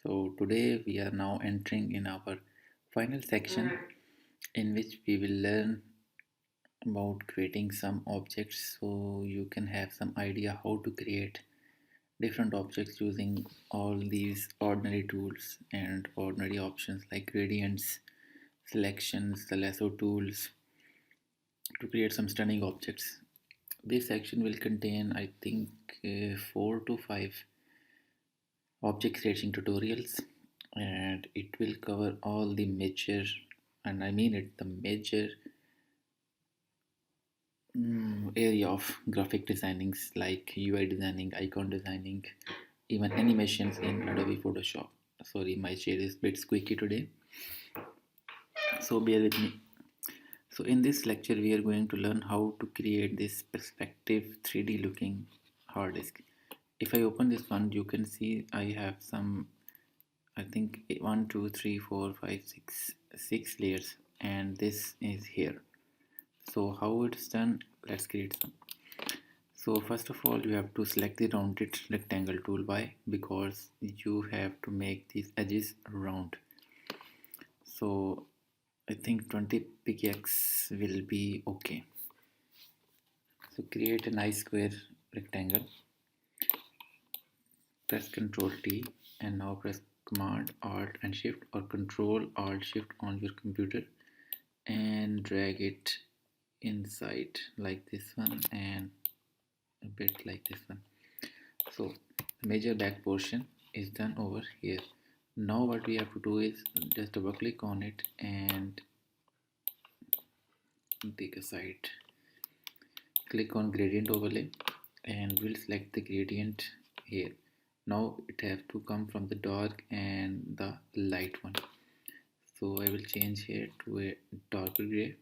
So today we are now entering in our final section in which we will learn about creating some objects so you can have some idea how to create different objects using all these ordinary tools and ordinary options like gradients, selections, the lasso tools to create some stunning objects. This section will contain I think 4 to 5 object creation tutorials, and it will cover all the major, and I mean it, the major area of graphic designings like UI designing, icon designing, even animations in Adobe Photoshop. Sorry, my chair is a bit squeaky today, so bear with me. So in this lecture we are going to learn how to create this perspective 3D looking hard disk. If I open this one, you can see I have some, I think 1 2 3 4 5 6 6 layers, and this is here. So how it's done, let's create some. So first of all you have to select the rounded rectangle tool. Why? Because you have to make these edges round. So I think 20 px will be okay. So create a nice square rectangle, press Ctrl T, and now press Command Alt and Shift, or Control Alt Shift on your computer, and drag it inside like this one and a bit like this one. So the major back portion is done over here. Now what we have to do is just double click on it and take a side, click on gradient overlay, and we'll select the gradient here. Now it has to come from the dark and the light one. So I will change here to a darker gray,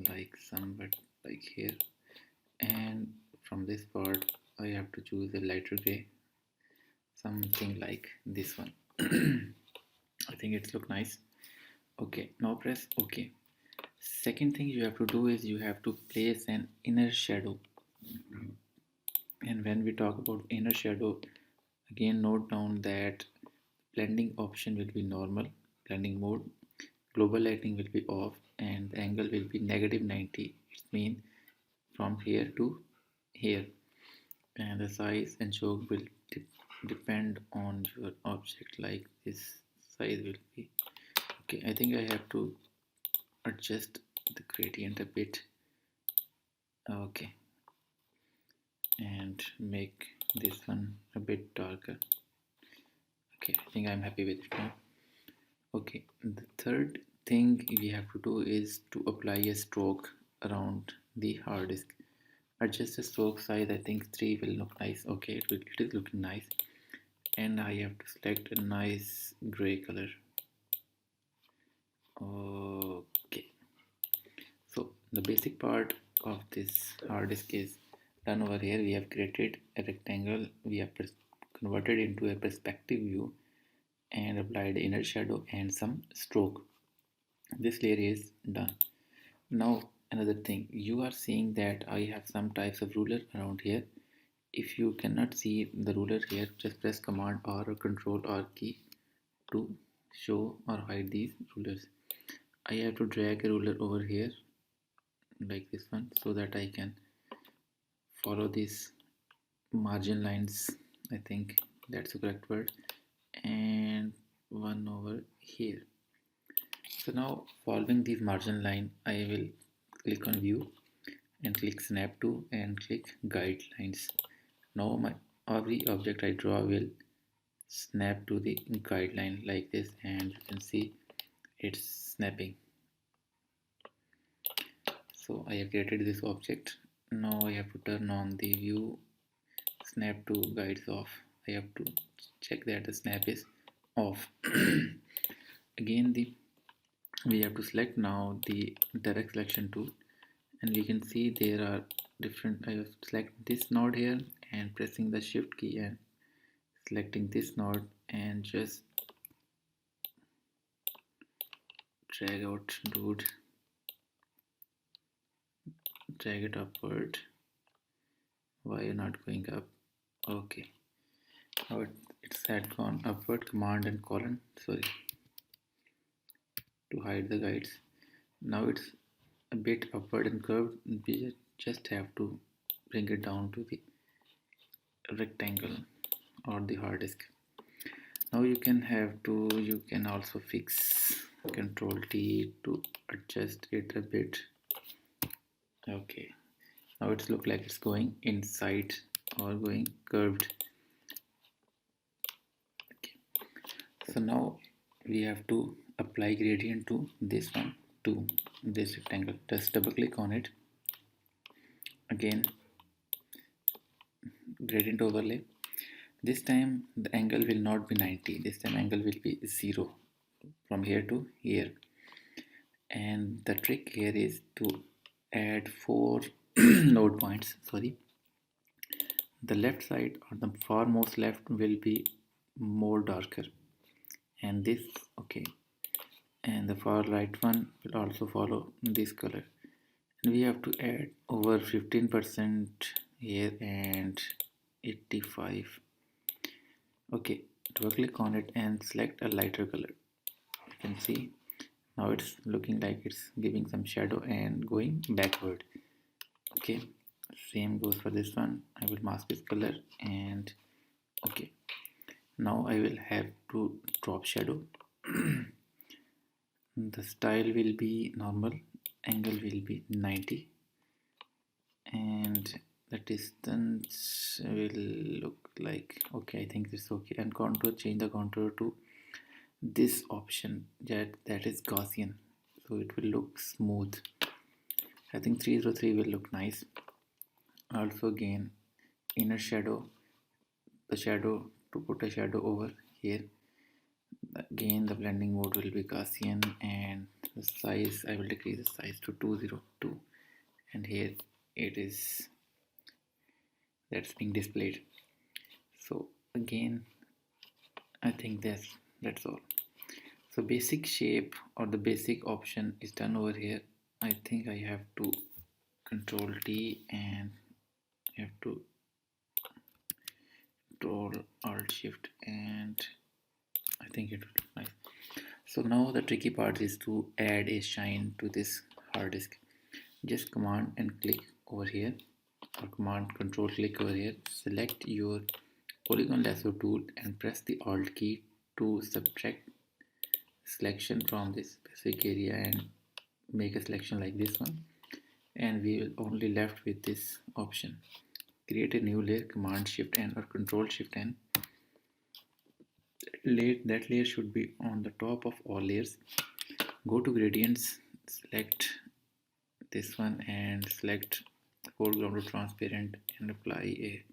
like somewhat like here, and from this part I have to choose a lighter gray, something like this one. I think it's look nice. Okay, now press OK. Second thing you have to do is you have to place an inner shadow. And when we talk about inner shadow, again note down that blending option will be normal blending mode, global lighting will be off, and the angle will be -90. It means from here to here, and the size and stroke will depend on your object. Like this size will be okay. I think I have to adjust the gradient a bit. Okay, and make this one a bit darker. Okay, I think I'm happy with it now. Okay, the third thing we have to do is to apply a stroke around the hard disk. Adjust the stroke size. I think 3 will look nice. Okay, it is looking nice. And I have to select a nice gray color. Okay, so the basic part of this hard disk is done over here. We have created a rectangle, we have converted into a perspective view and applied inner shadow and some stroke. This layer is done. Now another thing, you are seeing that I have some types of ruler around here. If you cannot see the ruler here, just press Command R or Control R key to show or hide these rulers. I have to drag a ruler over here like this one so that I can follow these margin lines. I think that's the correct word, and one over here. So now following these margin line, I will click on view and click snap to and click guidelines. Now my every object I draw will snap to the guideline like this, and you can see it's snapping. So I have created this object. Now I have to turn on the view snap to guides off. I have to check that the snap is off. Again we have to select now the direct selection tool, and we can see there are different. I have select this node here and pressing the shift key and selecting this node and just drag out, dude, drag it upward. Why are you not going up? Okay, now it it's had gone upward, command and colon, sorry, to hide the guides. Now it's a bit upward and curved. We just have to bring it down to the rectangle or the hard disk. Now you can also fix Control T to adjust it a bit. Okay, now it's look like it's going inside or going curved. Okay. So now we have to apply gradient to this one, to this rectangle. Just double click on it. Again, gradient overlay. This time the angle will not be 90. This time angle will be 0 from here to here. And the trick here is to add 4 node points. Sorry, the left side or the farmost left will be more darker, and this, okay, and the far right one will also follow this color. And we have to add over 15% here and 85. Okay, double click on it and select a lighter color. You can see now it's looking like it's giving some shadow and going backward. Okay, same goes for this one. I will mask this color and okay, now I will have to drop shadow. The style will be normal, angle will be 90, and the distance will look like okay. I think this is okay. And contour, change the contour to this option that is Gaussian, so it will look smooth. I think 303 will look nice. Also again, inner shadow, the shadow, to put a shadow over here. Again the blending mode will be Gaussian, and the size, I will decrease the size to 202, and here it is, that's being displayed. So again, I think that's all. So basic shape or the basic option is done over here. I think I have to Control T and have to Control Alt Shift, and I think it will look nice. So now the tricky part is to add a shine to this hard disk. Just command and click over here, or command control click over here. Select your polygon lasso tool and press the Alt key to subtract selection from this specific area and make a selection like this one. And we will only left with this option. Create a new layer, command shift N or control shift N. That layer should be on the top of all layers. Go to gradients, select this one and select foreground to transparent and apply a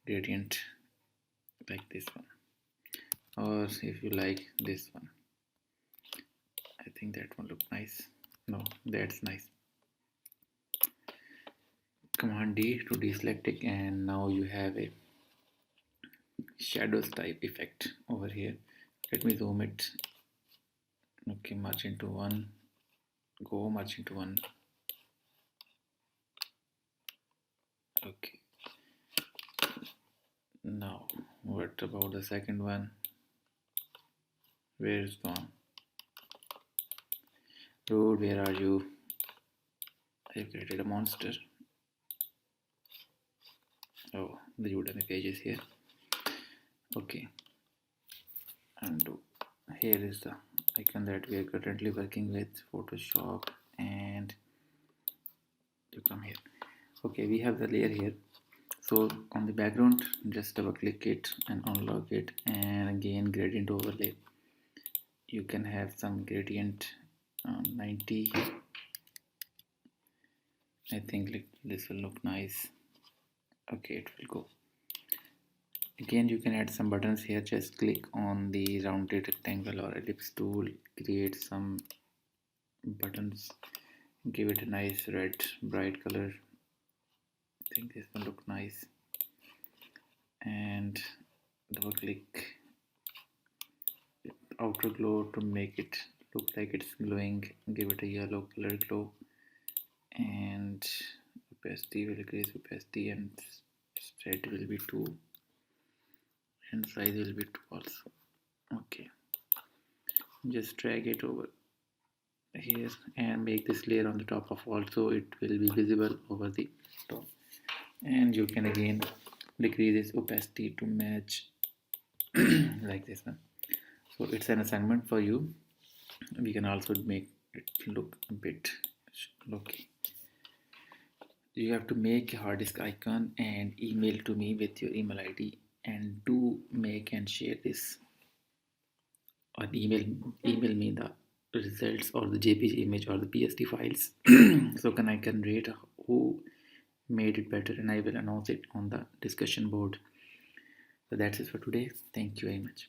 gradient like this one, or if you like this one. I think that one looks nice. No, that's nice. Command D to deselect it, and now you have a shadows type effect over here. Let me zoom it. Okay, merge into one. Go merge into one. Okay. Now, what about the second one? Where is gone? Dude, where are you? I've created a monster. Oh, the Udemy page is here. Okay. Undo. Here is the icon that we are currently working with, Photoshop, and you come here. Okay, we have the layer here. So on the background, just double click it and unlock it, and again gradient overlay. You can have some gradient 90. I think this will look nice. Okay, it will go. Again, you can add some buttons here. Just click on the rounded rectangle or ellipse tool, create some buttons, give it a nice red bright color. I think this one look nice, and double click outer glow to make it look like it's glowing. Give it a yellow color glow, and opacity will increase opacity, and spread will be 2. and size will be 2 also. Okay, just drag it over here and make this layer on the top of all, so it will be visible over the top. And you can again decrease its opacity to match like this one. So it's an assignment for you. We can also make it look a bit locky. You have to make a hard disk icon and email to me with your email ID, and do make and share this, or email me the results or the JPG image or the PSD files so I can rate who made it better, and I will announce it on the discussion board. So that's it for today. Thank you very much.